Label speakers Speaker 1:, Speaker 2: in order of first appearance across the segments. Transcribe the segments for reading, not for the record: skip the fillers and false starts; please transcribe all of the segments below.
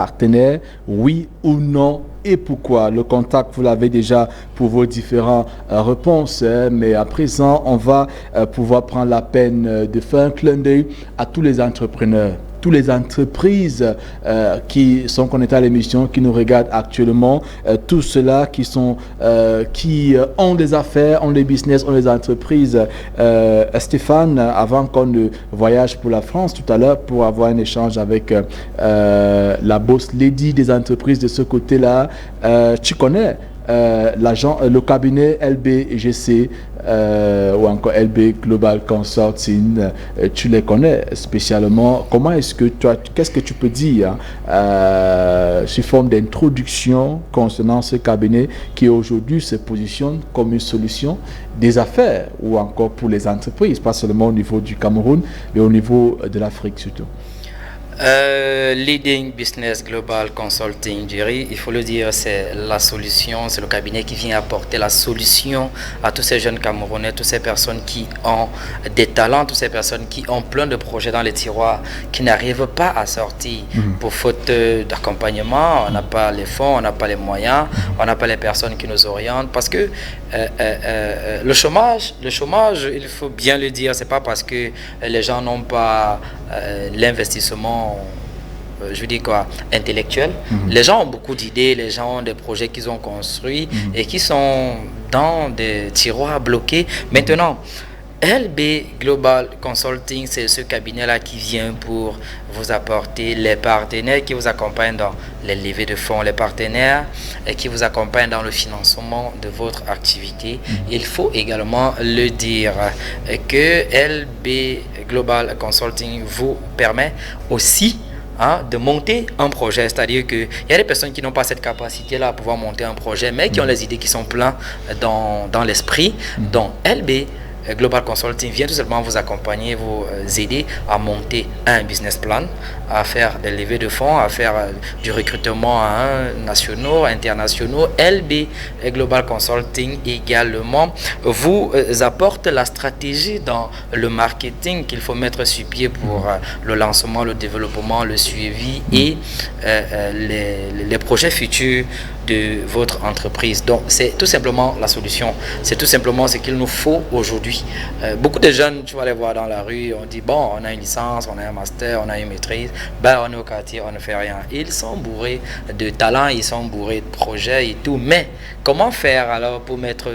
Speaker 1: partenaires, oui ou non, et pourquoi? Le contact, vous l'avez déjà pour vos différentes réponses, mais à présent, on va pouvoir prendre la peine de faire un clin d'œil à tous les entrepreneurs, toutes les entreprises qui sont connectées à l'émission, qui nous regardent actuellement, tous ceux-là qui ont des affaires, ont des business, ont des entreprises. Stéphane, avant qu'on ne voyage pour la France tout à l'heure pour avoir un échange avec la boss lady des entreprises de ce côté-là, tu connais le cabinet LBGC ou encore LB Global Consulting, tu les connais spécialement. Comment est-ce que qu'est-ce que tu peux dire sous forme d'introduction concernant ce cabinet qui aujourd'hui se positionne comme une solution des affaires ou encore pour les entreprises, pas seulement au niveau du Cameroun, mais au niveau de l'Afrique surtout?
Speaker 2: Leading Business Global Consulting, Jerry, il faut le dire, c'est la solution, c'est le cabinet qui vient apporter la solution à tous ces jeunes Camerounais, toutes ces personnes qui ont des talents, toutes ces personnes qui ont plein de projets dans les tiroirs, qui n'arrivent pas à sortir pour faute d'accompagnement. On n'a pas les fonds, on n'a pas les moyens, on n'a pas les personnes qui nous orientent, parce que le chômage, il faut bien le dire, c'est pas parce que les gens n'ont pas l'investissement, je veux dire quoi, intellectuel. Les gens ont beaucoup d'idées, les gens ont des projets qu'ils ont construits et qui sont dans des tiroirs bloqués. Maintenant, LB Global Consulting, c'est ce cabinet-là qui vient pour vous apporter les partenaires qui vous accompagnent dans les levées de fonds, les partenaires qui vous accompagnent dans le financement de votre activité. Il faut également le dire que LB Global Consulting vous permet aussi de monter un projet, c'est-à-dire qu'il y a des personnes qui n'ont pas cette capacité-là à pouvoir monter un projet, mais qui ont les idées qui sont pleines dans l'esprit. Donc LB Global Consulting vient tout simplement vous accompagner, vous aider à monter un business plan, à faire des levées de fonds, à faire du recrutement nationaux, internationaux. LB Global Consulting également vous apporte la stratégie dans le marketing qu'il faut mettre sur pied pour le lancement, le développement, le suivi et les projets futurs de votre entreprise. Donc c'est tout simplement la solution, c'est tout simplement ce qu'il nous faut aujourd'hui. Beaucoup de jeunes, tu vas les voir dans la rue, on dit bon, on a une licence, on a un master, on a une maîtrise, ben on est au quartier, on ne fait rien. Ils sont bourrés de talents, ils sont bourrés de projets et tout, mais comment faire alors pour mettre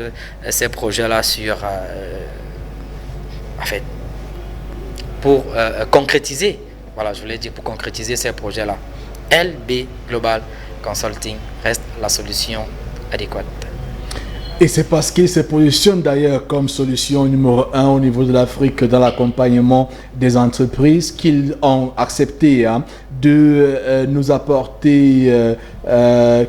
Speaker 2: ces projets-là sur en fait, pour concrétiser, voilà, je voulais dire pour concrétiser ces projets-là. LB Global Consulting reste la solution adéquate.
Speaker 1: Et c'est parce qu'il se positionne d'ailleurs comme solution numéro 1 au niveau de l'Afrique dans l'accompagnement des entreprises qu'ils ont accepté de nous apporter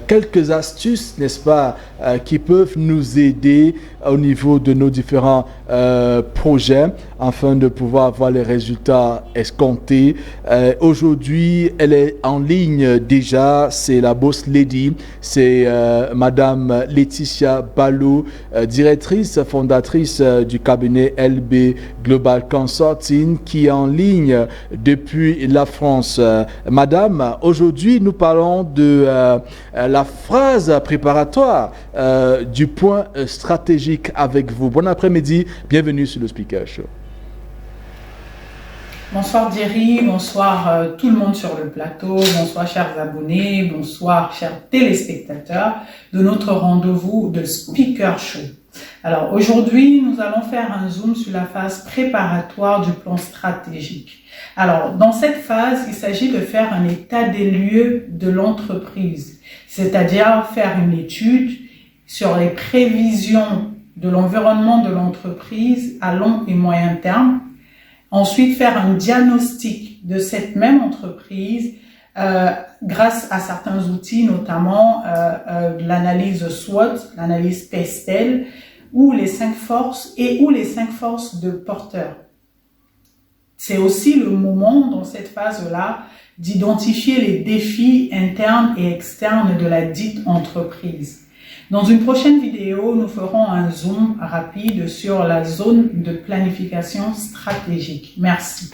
Speaker 1: quelques astuces, n'est-ce pas, qui peuvent nous aider au niveau de nos différents projets afin de pouvoir avoir les résultats escomptés. Aujourd'hui, elle est en ligne déjà, c'est la boss lady, c'est Madame Laetitia Ballot, directrice, fondatrice du cabinet LB Global Consulting, qui est en ligne depuis la France. Madame, aujourd'hui, nous parlons de la phrase préparatoire du point stratégique avec vous. Bon après-midi, bienvenue sur le Speaker Show.
Speaker 3: Bonsoir Jerry, bonsoir tout le monde sur le plateau, bonsoir chers abonnés, bonsoir chers téléspectateurs de notre rendez-vous de Speaker Show. Alors aujourd'hui, nous allons faire un zoom sur la phase préparatoire du plan stratégique. Alors dans cette phase, il s'agit de faire un état des lieux de l'entreprise, c'est-à-dire faire une étude sur les prévisions de l'environnement de l'entreprise à long et moyen terme. Ensuite, faire un diagnostic de cette même entreprise grâce à certains outils, notamment l'analyse SWOT, l'analyse PESTEL, ou les 5 forces ou les 5 forces de porteurs. C'est aussi le moment dans cette phase-là d'identifier les défis internes et externes de la dite entreprise. Dans une prochaine vidéo, nous ferons un zoom rapide sur la zone de planification stratégique. Merci.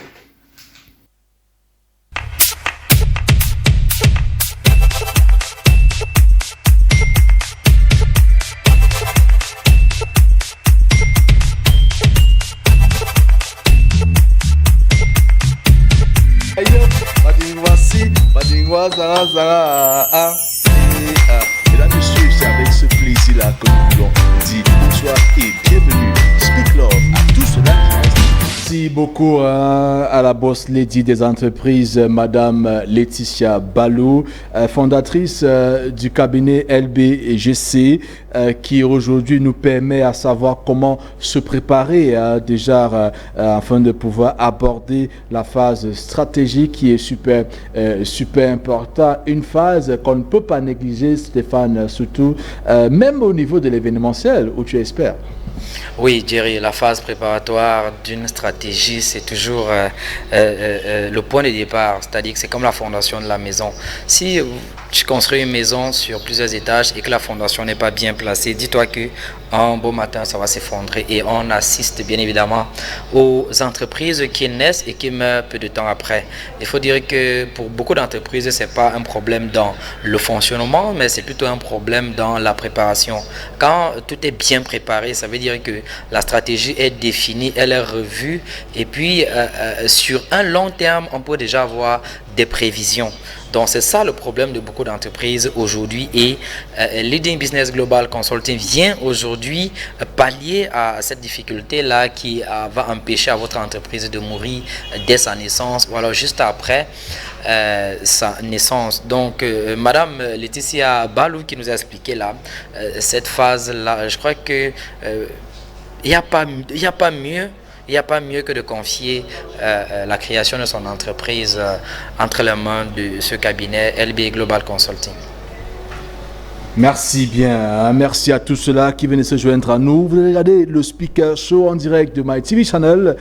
Speaker 1: Mesdames et messieurs, c'est avec ce plaisir-là que nous voulons dire bonsoir et bienvenue. Speak Love à tous ceux-là qui restent. Merci beaucoup à la boss lady des entreprises, Madame Laetitia Balou, fondatrice du cabinet LBGC, qui aujourd'hui nous permet à savoir comment se préparer déjà afin de pouvoir aborder la phase stratégique qui est super importante. Une phase qu'on ne peut pas négliger, Stéphane, surtout même au niveau de l'événementiel où tu espères.
Speaker 2: Oui, Jerry, la phase préparatoire d'une stratégie, c'est toujours le point de départ. C'est-à-dire que c'est comme la fondation de la maison. Si tu construis une maison sur plusieurs étages et que la fondation n'est pas bien placée, dis-toi que un beau matin, ça va s'effondrer. Et on assiste bien évidemment aux entreprises qui naissent et qui meurent peu de temps après. Il faut dire que pour beaucoup d'entreprises, ce n'est pas un problème dans le fonctionnement, mais c'est plutôt un problème dans la préparation. Quand tout est bien préparé, ça veut dire que la stratégie est définie, elle est revue. Et puis, sur un long terme, on peut déjà avoir des prévisions. Donc, c'est ça le problème de beaucoup d'entreprises aujourd'hui et Leading Business Global Consulting vient aujourd'hui pallier à cette difficulté-là qui va empêcher à votre entreprise de mourir dès sa naissance ou alors juste après sa naissance. Donc, Madame Laetitia Balou qui nous a expliqué là, cette phase-là, je crois que il n'y a pas mieux. Il n'y a pas mieux que de confier la création de son entreprise entre les mains de ce cabinet LB Global Consulting.
Speaker 1: Merci bien, merci à tous ceux-là qui venaient se joindre à nous. Vous regardez le Speaker Show en direct de My TV Channel